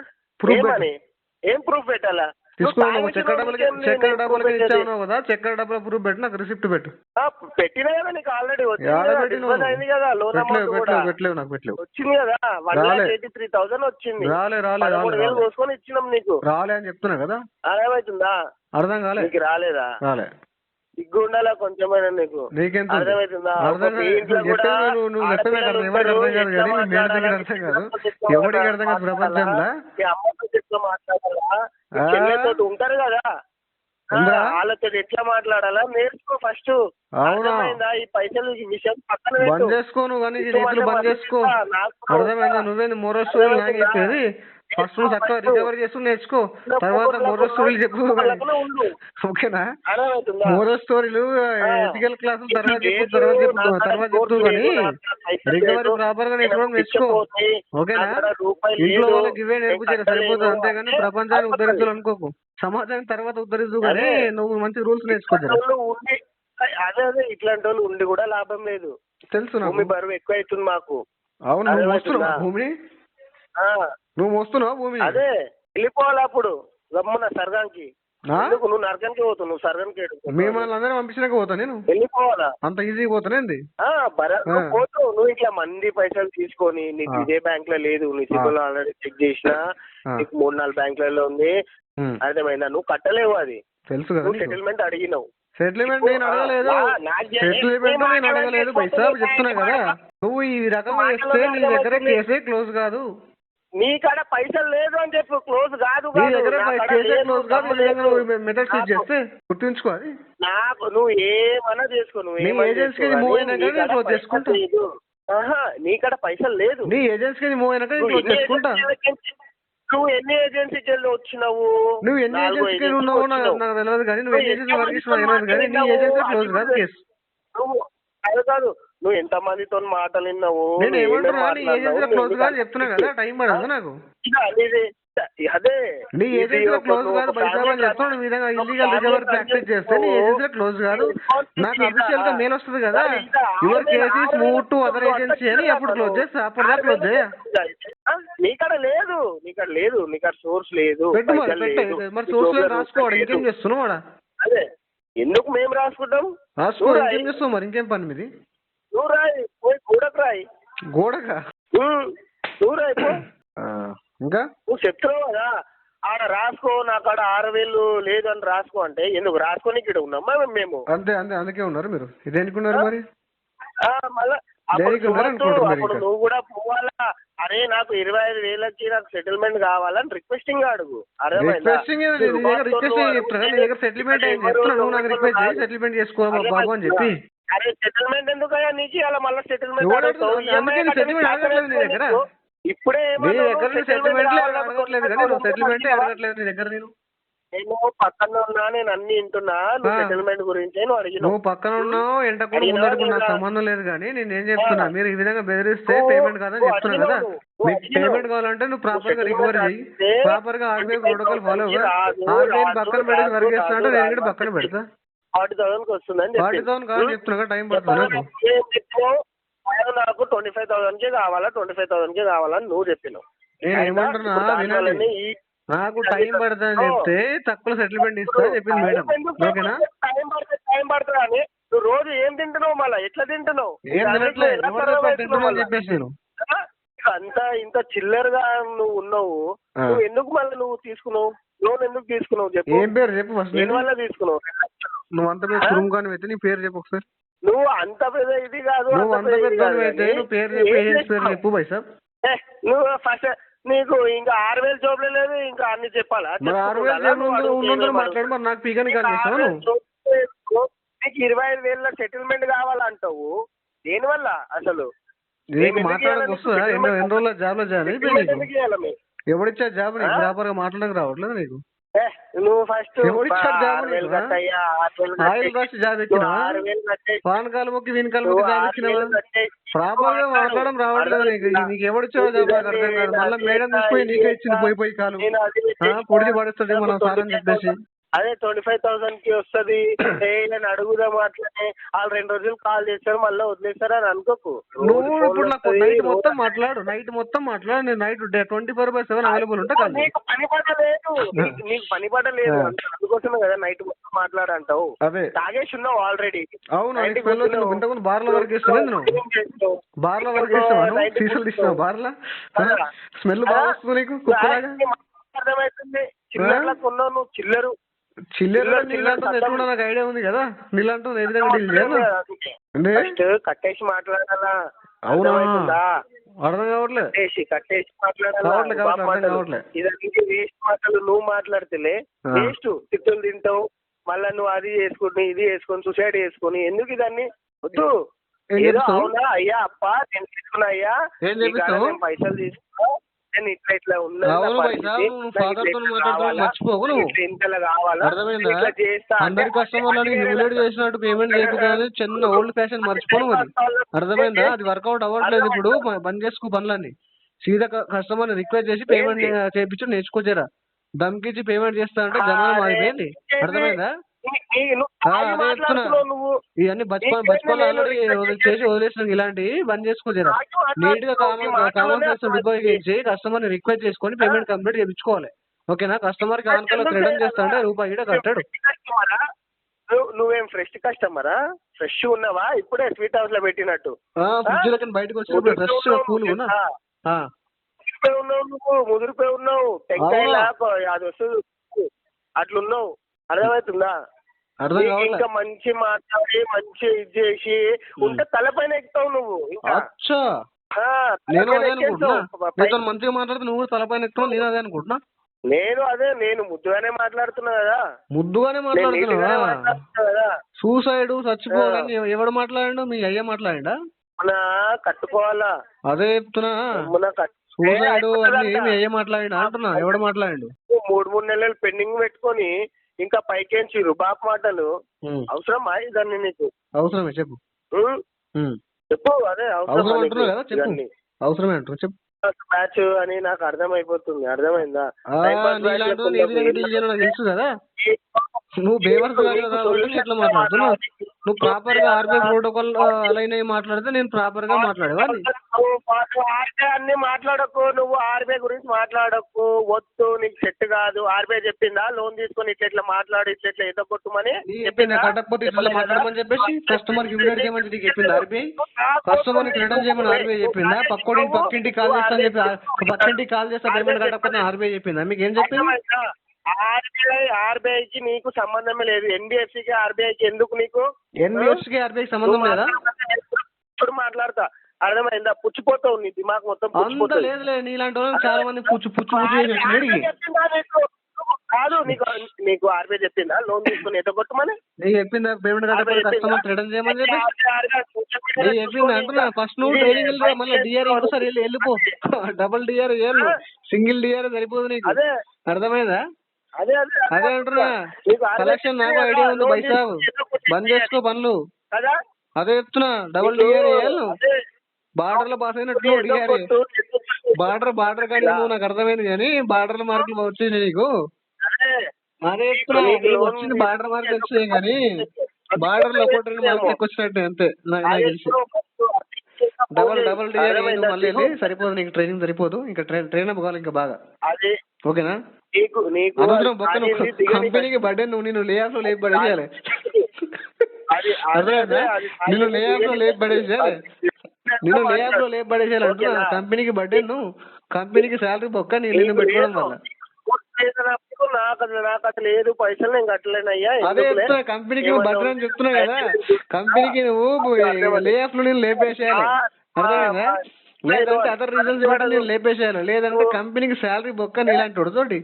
ఏం ప్రూఫ్ పెట్టాలా? తీసుకున్నావు చక్కెర డబ్బులకి ఇచ్చావు కదా, చక్కెర డబ్బుల ప్రూఫ్ పెట్టు, నాకు రిసిప్ట్ పెట్టు. పెట్టినా కదా నీకు ఆల్రెడీ వచ్చింది కదా లోన్ పెట్టలేవు, నాకు పెట్టలేవు. వచ్చింది కదా 1,83,000 వచ్చింది. రాలే పోసుకొని ఇచ్చినాం నీకు. రాలే అని చెప్తున్నా కదా. అర్థమవుతుందా? అర్థం కాలే. నీకు రాలేదా? రాలే. సిగ్గు ఉండాలా కొంచెమైనా నీకు? అర్థమవుతుందా? ఎవరికి అర్థం కాదు ప్రపంచంలో. మాట్లాడాలా, ఉంటారు కదా వాళ్ళతో ఎట్లా మాట్లాడాలా నేర్చుకో ఫస్ట్. అర్థమైందా? ఈ పైసలు ఈ విషయం పక్కన బంద్ చేసుకో, నువ్వు కానీ రైతులు బంద్ చేసుకో. అర్థమైందా? నువ్వేంది మోరల్ స్టోరీలు నాకు చెప్పేది? ఫస్ట్ నువ్వు చక్కగా రికవరీ చేస్తూ నేర్చుకో, తర్వాత మోరల్ స్టోరీలు చెప్పు. ఓకేనా? మోరల్ స్టోరీలు ఎథికల్ క్లాసులు తర్వాత చెప్తూ కానీ రికవరీ ప్రాపర్ గా నేర్చుకో. ఓకేనా? ఇంట్లో వాళ్ళకి ఇవే నేర్పించారు సరిపోతుంది, అంతేగాని ప్రపంచాన్ని ఉద్ధరించాలనుకోకు. సమాజాన్ని తర్వాత ఉద్ధరిస్తూ కానీ నువ్వు మంచి రూల్స్ నేర్చుకోవచ్చు. అదే ఇట్లాంటి వాళ్ళు ఉండి కూడా లాభం లేదు, తెలుసు. భూమి బరువు ఎక్కువ అవుతుంది మాకు. అవును, నువ్వు వస్తున్నావు భూమిని, నువ్వు వస్తున్నావు భూమి. అదే వెళ్ళిపోవాలి అప్పుడు గమ్మున స్వర్గానికి. నువ్వు నరకానికి పోతావు, నువ్వు స్వర్గానికి మిమ్మల్ని అందరూ పంపించినాక పోతా నేను. వెళ్ళిపోవాలా? అంత ఈజీ పోతానేంది? పోతావు నువ్వు. ఇట్లా మంది పైసలు తీసుకొని నీకు ఇదే బ్యాంక్ లో లేదు, నీ సిబిల్ ఆల్రెడీ చెక్ చేసినా నీకు 3-4 బ్యాంకులలో ఉంది. అర్థమైందా? నువ్వు కట్టలేవు అది. తెలుసు కదా నువ్వు నీకు. సెటిల్మెంట్ అడిగినావు. సెటిల్మెంట్ నేను అడగలేదు, సెటిల్మెంట్ నేను అడగలేదు బైసాబ్, చెప్తున్నా కదా. నువ్వు ఈ రకంగా చేస్తే నీ దగ్గర కేసే క్లోజ్ కాదు. నీ కాడ పైసలు లేదు అని చెప్పు, క్లోజ్ కాదు. నీ దగ్గర కేసే క్లోజ్ కాదు. ఈ విధంగా నువ్వు మెథడ్స్ యూజ్ చేస్తే గుర్తుంచుకో అది. నాకు నువ్వు ఏమన్నా చేసుకో, నువ్వు నీ ఏజెన్సీకి మూవ్ అయినాక నేను క్లోజ్ చేసుకుంటా. నీ కాడ పైసలు లేదు. నీ ఏజెన్సీకి మూవ్ అయినాక నేను క్లోజ్ చేసుకుంటా. నువ్వు ఎన్ని ఏజెన్సీకి వెళ్ళి వచ్చినావు? నువ్వు ఎన్ని ఏజెన్సీకి ఉన్నావు నాకు తెలియదు కానీ నువ్వు ఎన్ని ఏజెన్సీ వర్క్ ఇస్తున్నావు కానీ నీ ఏజెన్సీ క్లోజ్ కాదు కేసు. నువ్వు అది కాదు, నువ్వు ఎంత మందితో మాటలు విన్నావు? నేను ఏమంటున్నా, నీ ఏజెన్సీ క్లోజ్ కాదు చెప్తున్నా కదా, టైం పడదు నాకు. అదే నీ ఏజెన్సీ క్లోజ్ కాదు బైసాబ్ అని చెప్తున్నాను. ఈ విధంగా ఇల్లీగల్ రికవరీ ప్రాక్టీస్ చేస్తే నీ ఏజెన్సీ క్లోజ్ కాదు. నాకు అఫీషియల్ గా మెయిల్ వస్తుంది కదా, your case is move to other agency అని, అప్పుడు క్లోజ్ చేస్తా. అప్పుడు క్లోజ్ చేయ. నీకాడ లేదు, నీకాడ లేదు, నీకాడ సోర్స్ లేదు. పెట్టు మరి సోర్స్ లేదు రాసుకోవాలి. ఇంకేం చేస్తున్నావు వాడా? అదే ఎందుకు మేము రాసుకుంటాం? రాసుకో, ఇంకేం చేస్తావు మరి? ఇంకేం పని మీది? నువ్వు రాయి, పోయి గోడకు రాయి. గోడకా? నువ్వు రాయి పో. ఇంకా నువ్వు చెప్తున్నావు కదా ఆడ రాసుకో, నాకు ఆడ 6,000 లేదు అని రాసుకో అంటే ఎందుకు రాసుకొని ఇక్కడ ఉన్నామా మేము? అంతే అంతే, అందుకే ఉన్నారు మీరు. ఇది అనుకున్నారు మరి. మళ్ళా అప్పుడు నువ్వు కూడా పోవాలా? అరే నాకు 25,000కి నాకు సెటిల్మెంట్ కావాలని రిక్వెస్టింగ్ అడుగు. సెటిల్మెంట్ చేసుకో బాబు అని చెప్పి. అరే సెటిల్మెంట్ ఎందుకయ్యా నీకు అలా మళ్ళీ సెటిల్మెంట్ ఇప్పుడే సెటిల్మెంట్ అడగట్లేదు నీ దగ్గర. నేను పక్కన ఉన్నా, నేను అన్ని వింటున్నా. నువ్వు సెటిల్మెంట్ గురించి నువ్వు అడిగిన, నువ్వు పక్కన ఉన్నావు ఎంట కూడా ముందరకు నాకు సంబంధం లేదు. కానీ నేను ఏం చెప్తున్నా, మీరు ఈ విధంగా బెదిరిస్తే పేమెంట్ కాదని చెప్తున్నా కదా. మీకు పేమెంట్ కావాలంటే నువ్వు ప్రాపర్ గా రికవరీ చేయి, ప్రాపర్ గా ఆర్బీఐ ప్రోటోకాల్ ఫాలో అవ్వ. ఆర్బీఐ పక్కన పెట్టి వర్క్ చేస్తున్నా అంటే నేను కూడా పక్కన పెడతా. 40,000 వస్తుందని 40,000 కాదని చెప్తున్నా, టైం పడుతుంది నాకు. నాకు 25,000కే కావాలా, 25,000కే కావాలని నువ్వు చెప్పినావు. నేను ఏమంటున్నా వినండి, నాకు టైం పడుతుంది అని చెప్తే తక్కువ సెటిల్మెంట్ ఇస్తా చెప్పింది మేడం. ఓకేనా? టైం పడుతుంది అని నువ్వు రోజు ఏం తింటున్నావు? మళ్ళీ ఎట్లా తింటున్నావు? ఏం తింటున్నావు అని చెప్పేసి నేను అంతా ఇంత చిల్లరగా నువ్వు ఉన్నావు. నువ్వు ఎందుకు మళ్ళీ నువ్వు తీసుకున్నావు? లోన్ ఎందుకు తీసుకున్నావు చెప్పు? ఏం పేరు చెప్పు ఫస్ట్. దేని వల్ల తీసుకున్నావు? నువ్వు అంత పెద్ద సురుంగాని అయితే నీ పేరు చెప్పు ఒకసారి. నువ్వు అంత పెద్ద ఇది కాదు, నువ్వు అంత పెద్ద అయితే నువ్వు పేరు చెప్పు, ఏజెన్సీ పేరు చెప్పు బైసాబ్. నువ్వు ఫస్ట్ నీకు ఇంకా 6,000 జాబ్లే లేదు, ఇంకా అన్ని చెప్పాలా? 6,000 జాబ్లు మాట్లాడు. మరి నాకు పీకని కనిపిస్తావు నువ్వు. నీకు 25,000 సెటిల్మెంట్ కావాలంటావు. దేనివల్ల అసలు? నీకు మాట్లాడక వస్తుందా? ఎన్ని రోజుల జాబ్ లో జాయిన్ అయిపోయి ఎవడిచ్చా జాబ్? నీకు ప్రాపర్ గా మాట్లాడక రావట్లేదు నీకు. నువ్వు ఫస్ట్ ఆయిల్ రాసి జాబ్ ఎక్కినా, పానకాలు మొక్కి వీనకాలు మొక్కి జాబ్ ఎక్కినావా? ప్రాపర్ గా మాట్లాడడం రావట్లేదు నీకు. నీకు ఎవడిచ్చావో జాబ్ నాకు అర్థం కాదు. మళ్ళీ మేడం తీసుకుపోయి నీకే ఇచ్చింది పోయి కాలు పొడిచి పడుస్తుంది మనం సార్ అని చెప్పేసి. అదే 25,000కి వస్తుంది అని అడుగుదాం. అట్లనే వాళ్ళు 2 రోజులు కాల్ చేస్తారు, మళ్ళీ వదిలేస్తారు అని అనుకోకు. నువ్వు ఇప్పుడు నాకు నైట్ మొత్తం మాట్లాడు, నేను నైట్ 24/7 అవైలబుల్ ఉంటా. నీకు పని పడలేదు, నీకు పని పడలేదు అందుకోసమే కదా నైట్ మొత్తం మాట్లాడంటావు. అదే తాగేసి ఉన్నావు ఆల్రెడీ. అవును, ఇంతకుముందు బార్లో వర్క్ చేస్తున్నావు. నువ్వు బార్లో వర్క్ చేస్తావు, సీసలు తీసినావు బార్లా. స్మెల్ బాగా వస్తుంది నీకు కుక్కలాగా. అర్థమవుతుంది. చిల్లర్లకు ఉన్నావు నువ్వు. చిల్లర నీళ్ళంటుంది ఎట్లున్నా నాకు ఐడియా ఉంది కదా. నీళ్ళంటుంది ఏ విధంగా డీల్ చేయాలి కట్టేసి మాట్లాడాలా? అవునా? అర్థం కావట్లేదు. కట్టేసి మాట్లాడాలి. ఇదన్నీ వేస్ట్ మాటలు నువ్వు మాట్లాడితేలే వేస్ట్. తిట్టులు తింటావు, మళ్ళా నువ్వు అది చేసుకుని ఇది చేసుకొని సూసైడ్ చేసుకుని ఎందుకు ఇదన్నీ వద్దు. ఏదో అవునా అయ్యా అప్ప నేను తీసుకున్నా అయ్యా పైసలు తీసుకున్నా, నేను ఇట్లా అందరి కస్టమర్లని హ్యూమిలేట్ చేసినట్టు పేమెంట్ చేయకపోతే చిన్న ఓల్డ్ ఫ్యాషన్ మర్చిపోను. మరి అర్థమైందా? అది వర్కౌట్ అవ్వట్లేదు. ఇప్పుడు బంద్ చేసుకో పనులన్నీ. సీదా కస్టమర్ రిక్వెస్ట్ చేసి పేమెంట్ చేయించు నేర్చుకోచారా. దమ్కిచ్చి పేమెంట్ చేస్తా అంటే జనాలు మారిపోయింది. అర్థమైందా? అదే చెప్తున్నా, ఇవన్నీ బచ్పన్ ఆల్రెడీ చేసి వదిలేసిన ఇలాంటివి బంద్ చేసుకోరా. నీట్ గా కామన్ సెన్స్ డిపాజిట్ చేసి కస్టమర్ ని రిక్వెస్ట్ చేసుకొని పేమెంట్ కంప్లీట్ చేయించుకోవాలి. ఓకేనా? కస్టమర్ కి ఆన్కాల్ రిటర్న్ చేస్తా అంటే రూపాయి కూడా కట్టాడు. నువ్వేం ఫ్రెష్ కస్టమరా? ఫ్రెష్ ఉన్నావా? ఇప్పుడే స్వీట్ హౌస్ లో పెట్టినట్టు ఫ్రిడ్జ్ లెక్కన బయటకు వచ్చినప్పుడు ఫ్రెష్ కూల్ ఉన్నా. ఉన్నావు నువ్వు, ముదిరిపోయి ఉన్నావు. టెంకాయలా అది వస్తుంది అట్లున్నావు. అర్థమవుతుందా? అర్థం నీకు కావట్లే. ఇంకా మంచి మాట్లాడి మంచి ఇది చేసి ఉంటే తలపైన ఎక్కుతావు నువ్వు ఇంకా. అచ్చా ఆ, నేను తలపైన అదే అనుకుంటున్నా. ఎక్కేస్తావు. నీతో మంచిగా మాట్లాడితే నువ్వు కూడా తలపైన ఎక్కుతావు, నేను అదే అనుకుంటున్నా. నేను ముద్దుగానే మాట్లాడుతున్నా కదా. ముద్దుగానే నేను నీట్గానే మాట్లాడుతున్నావా? మాట్లాడుతున్నా కదా. సూసైడ్ చచ్చిపోవాలని ఎవడు మాట్లాడాడు? మీ అయ్య మాట్లాడా? మన కట్టుకోవాలా, అదే చెప్తున్నా. మన సూసైడ్ అన్ని మీ అయ్య మాట్లాడా అంటున్నా. ఎవడు మాట్లాడాడు? 3 నెలలు పెండింగ్ పెట్టుకొని ఇంకా పైకేంచి రుబాబ్ మాటలు అవసరమా ఇదన్నీ నీకు? అవసరమే చెప్పు. ఉం? చెప్పు. అదే అవసరం అంటున్నావు కదా, చెప్పు. అవసరమే అంటున్నా, చెప్పు. మ్యాచ్ అని నాకు అర్థమైపోతుంది. అర్థమైందా? నీలాంటి నాకు తెలుసు కదా. నువ్వు బేవర్స్ కాదు కదా, ఎట్లా మాట్లాడుతున్నావు? నువ్వు ప్రాపర్ గా ఆర్బీఐ ప్రోటోకాల్ అలైన్ అయ్యి మాట్లాడితే నేను ప్రాపర్ గా మాట్లాడేవా? ఆర్బీఐ అన్ని మాట్లాడకు. నువ్వు ఆర్బీఐ గురించి మాట్లాడకు. వద్దు, నీకు సెట్ కాదు. ఆర్బీఐ చెప్పిందా లోన్ తీసుకొని ఇట్లా మాట్లాడు, ఇట్లా ఈత కొట్టుమని చెప్పిందా? కట్టకపోతే ఇట్లా మాట్లాడమని చెప్పేసి కస్టమర్ కి ఇమీడియట్ చేయమని నీకు చెప్పింది ఆర్బీఐ? కస్టమర్ కి రిటర్న్ చేయమని ఆర్బీఐ చెప్పిందా? పక్కింటికి కాల్ చేస్తా అని చెప్పి పక్కింటికి కాల్ చేస్తా పేమెంట్ కట్టకపోతే ఆర్బీఐ చెప్పిందా? మీకు ఏం చెప్పింది? ఆర్బీఐకి నీకు సంబంధమే లేదు. ఎన్బిఎఫ్సికి ఆర్బీఐకి ఎందుకు నీకు? ఎన్బిఎఫ్సికి ఆర్బీఐకి సంబంధం లేదా? ఇప్పుడు మాట్లాడతా. అర్థమైందా? పుచ్చిపోతావు. నీ దిమాగ్ మొత్తం అంత లేదులే. నీలాంటి వాళ్ళు చాలా మంది పుచ్చు కాదు. నీకు ఆర్బీఐ చెప్పిందా లోన్ తీసుకుని ఎత్తగొట్టమని? నీకు చెప్పిందా పేమెంట్ కట్టకపోతే కస్టమర్ రిటర్న్ చేయమని చెప్పి? నీకు చెప్పింది అంటున్నా. ఫస్ట్ నువ్వు ట్రైనింగ్ వెళ్ళి మళ్ళీ డిఆర్ ఇంకోసారి వెళ్ళిపో. డబుల్ డిఆర్ వేయాలి, సింగిల్ డిఆర్ సరిపోదు నీకు. అర్థమైందా? అదే అంటున్నా. కలెక్షన్ నాకు ఐడియా ఉంది బైసాబ్. బంద్ చేసుకో పనులు. అదే చెప్తున్నా. డబుల్ డిఆర్ వేయాలి. బార్డర్ లో పాస్ అయినట్టు డిఆర్. బార్డర్ కానీ నువ్వు నాకు అర్థమైంది కానీ బార్డర్ మార్కులు వచ్చేసి నీకు. అదే చెప్తున్నా. వచ్చింది బార్డర్ మార్కులు వచ్చినాయి కానీ బార్డర్ లో 1-2 మార్కులు ఎక్కువ వచ్చినట్టు అంతే నాకు తెలిసి. డబల్ డిఆర్ మళ్ళీ వెళ్ళి సరిపోదు నీకు. ట్రైనింగ్ సరిపోదు. ఇంకా ట్రైన్ అప్ కావాలి ఇంకా బాగా. ఓకేనా? అనవసరం బొక్క నువ్వు కంపెనీకి బర్త్డే నేను లే ఆఫ్ లో లేపి పడేసేయాలి. అర్థమైందా? నేను లే ఆఫ్ లో లేపి పడేసేయాలి. అంటున్నా. కంపెనీకి బర్త్డే నువ్వు, కంపెనీకి శాలరీ బొక్క నిన్ను పెట్టుకోవడం వల్ల. నాకు అసలు లేదు పైసలు నేను కట్టలేనయ్యా. అదే చెప్తున్నా. కంపెనీకి నువ్వు బర్త్డే అని చెప్తున్నావు కదా. కంపెనీకి నువ్వు లే ఆఫ్ లో నేను లేపేసేయాలి. అర్థమైందా? లేదంటే అదర్ రీజన్స్ బట్టి నేను లేపేసాను. లేదంటే కంపెనీకి శాలరీ బొక్క ఇలాంటి వాడితోటి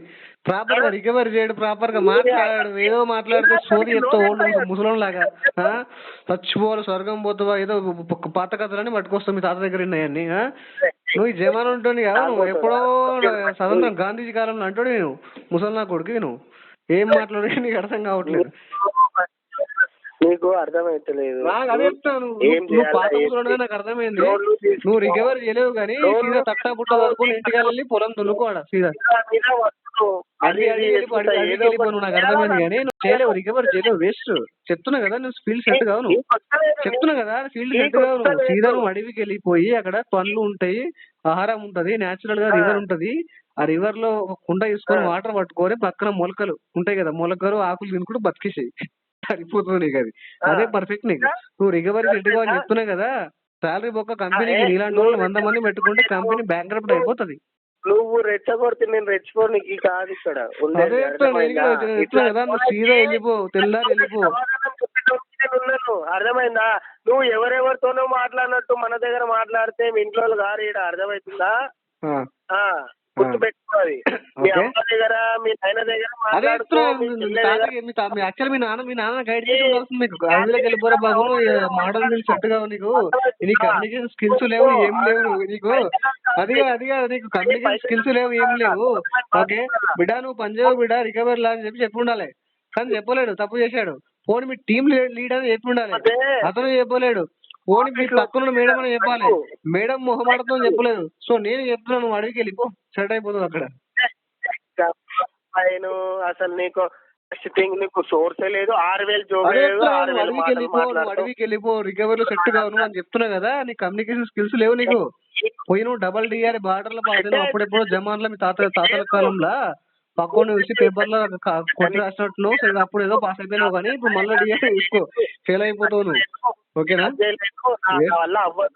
ప్రాపర్ గా రికవరీ చేయడు, ప్రాపర్ గా మాట్లాడాడు. ఏదో మాట్లాడితే సోది చెప్తా ఓల్డ్ ముసలం లాగా. చచ్చిపోవాలి, స్వర్గం పోతావా, ఏదో పాత కథలని పట్టుకొస్తావు మీ తాత దగ్గర ఉన్నాయన్ని. నువ్వు ఈ జమాన్ ఉంటుంది కదా. నువ్వు ఎప్పుడో స్వతంత్రం గాంధీజీ కాలంలో అంటాడు నేను ముసలినా కొడుకు. నువ్వు ఏం మాట్లాడు నీకు అర్థం కావట్లేదు. నీకు అర్థమైతలేదు. నాకు అదే చెప్తాను. నువ్వు పాత ముసలి నాకు అర్థమైంది. నువ్వు రికవరీ చేయలేవు కానీ సీదా తట్టా పుట్ట వరకు ఇంటికి వెళ్ళి పొలం దున్నుకోవాలా సీదా. నువ్వు నాకు అర్థమైంది కానీ నువ్వు చేయలేవు, రికవరీ చేయలేవు. వేస్ట్. చెప్తున్నా కదా నువ్వు ఫీల్డ్ సెట్ కావు. నువ్వు చెప్తున్నా కదా ఫీల్డ్ సెట్ కావు. నువ్వు సీదా నువ్వు అడవికి వెళ్ళిపోయి అక్కడ పనులు ఉంటాయి, ఆహారం ఉంటది, నేచురల్ గా రివర్ ఉంటది. ఆ రివర్ లో ఒక కుండ తీసుకొని వాటర్ పట్టుకొని పక్కన మొలకలు ఉంటాయి కదా, మొలకలు ఆకులు తినుకుంటూ బతికేసేయి. సరిపోతుంది నీకు. అదే పర్ఫెక్ట్ నీకు. నువ్వు రికవరీ సెట్ కావని చెప్తున్నా కదా. శాలరీ బొక్క కంపెనీకి నీలాంటి వాళ్ళు 100 మంది పెట్టుకుంటే కంపెనీ బ్యాంక్రప్ట్ అయిపోతుంది. నువ్వు రెచ్చగొడితే నేను రెచ్చిపోనికి కాదు ఇక్కడ. అదే చెప్తున్నా కదా. నువ్వు సీదా వెళ్ళిపో, తెల్లారి వెళ్ళిపో. అర్థమైందా? నువ్వు ఎవరెవరితోనో మాట్లాడినట్టు మన దగ్గర మాట్లాడితే మీ ఇంట్లో వాళ్ళు గారు ఈడ. అర్థమవుతుందా? గుర్తుపెట్టుకోవాలి. మీ అమ్మ దగ్గర మీ ఆయన దగ్గర యాక్చువల్ మీ నాన్న గైడ్ చేసి ఉండాల్సింది మీకు. అందులోకి వెళ్ళిపోరా బాబు, మోడల్ నీకు సెట్ కావు, నీకు కమ్యూనికేషన్ స్కిల్స్ లేవు, ఏం లేవు నీకు. అది నీకు కమ్యూనికేషన్ స్కిల్స్ లేవు, ఏం లేవు. ఓకే బిడ్డ, నువ్వు పనిచేయవు బిడ్డ, రికవరీ లా అని చెప్పి ఉండాలి. కానీ చెప్పలేడు, తప్పు చేశాడు. పోనీ మీ టీమ్ లీడ్ అని చెప్పి ఉండాలి. అతను చెప్పలేడు. పోనీ మీ పక్కన మేడం అని చెప్పాలి. మేడం మొహమాటతో చెప్పలేదు. సో నేను చెప్తున్నాను, నువ్వు అడవికి వెళ్ళిపో, సెట్ అయిపోతుంది అక్కడ. అసలు నీకు నీకు సోర్సే లేదు. 6,000 అడవికి వెళ్ళిపో, రికవరీలో సెట్ కావు అని చెప్తున్నా కదా. నీ కమ్యూనికేషన్ స్కిల్స్ లేవు నీకు. పోయి నువ్వు డబల్ డిఆర్ బార్డర్ లో పాస్ అయినావు. అప్పుడెప్పుడు జమాన్లో మీ తాతల కాలంలో పక్కన వేసి పేపర్ లో కొట్టి రాసినట్టు సరే అప్పుడు ఏదో పాస్ అయిపోయినావు. కానీ ఇప్పుడు మళ్ళీ డిఆర్ తీసుకో, ఫెయిల్ అయిపోతావు నువ్వు. ఓకేనా? వేస్ట్. నా వల్ల అవ్వదు,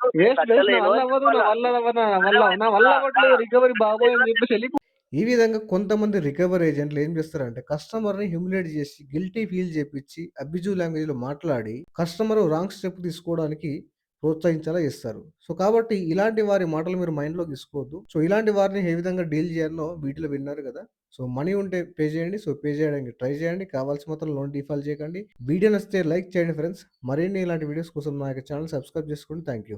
నా వల్ల అవ్వట్లేదు, రికవరీ బాగోయ్ అని చెప్పేసి వెళ్ళిపో. ఈ విధంగా కొంతమంది రికవరీ ఏజెంట్లు ఏం చేస్తారంటే కస్టమర్‌ని హ్యూమిలియేట్ చేసి, గిల్టీ ఫీల్ చేపిచ్చి, అబ్యూజివ్ లాంగ్వేజ్‌లో మాట్లాడి కస్టమర్ రాంగ్ స్టెప్ తీసుకోవడానికి ప్రోత్సహించేలా చేస్తారు. సో, కాబట్టి ఇలాంటి వారి మాటలు మీరు మైండ్‌లోకి తీసుకోవద్దు. సో, ఇలాంటి వారిని ఏ విధంగా డీల్ చేయాలో వీడియోలో విన్నారు కదా! సో, మనీ ఉంటే పే చేయండి. సో, పే చేయడానికి ట్రై చేయండి. కావాల్సిన మాత్రం లోన్ డీఫాల్ట్ చేయకండి. వీడియో నచ్చితే లైక్ చేయండి ఫ్రెండ్స్. మరిన్ని ఇలాంటి వీడియోస్ కోసం నా యొక్క ఛానెల్ సబ్స్క్రైబ్ చేసుకోండి. Thank you.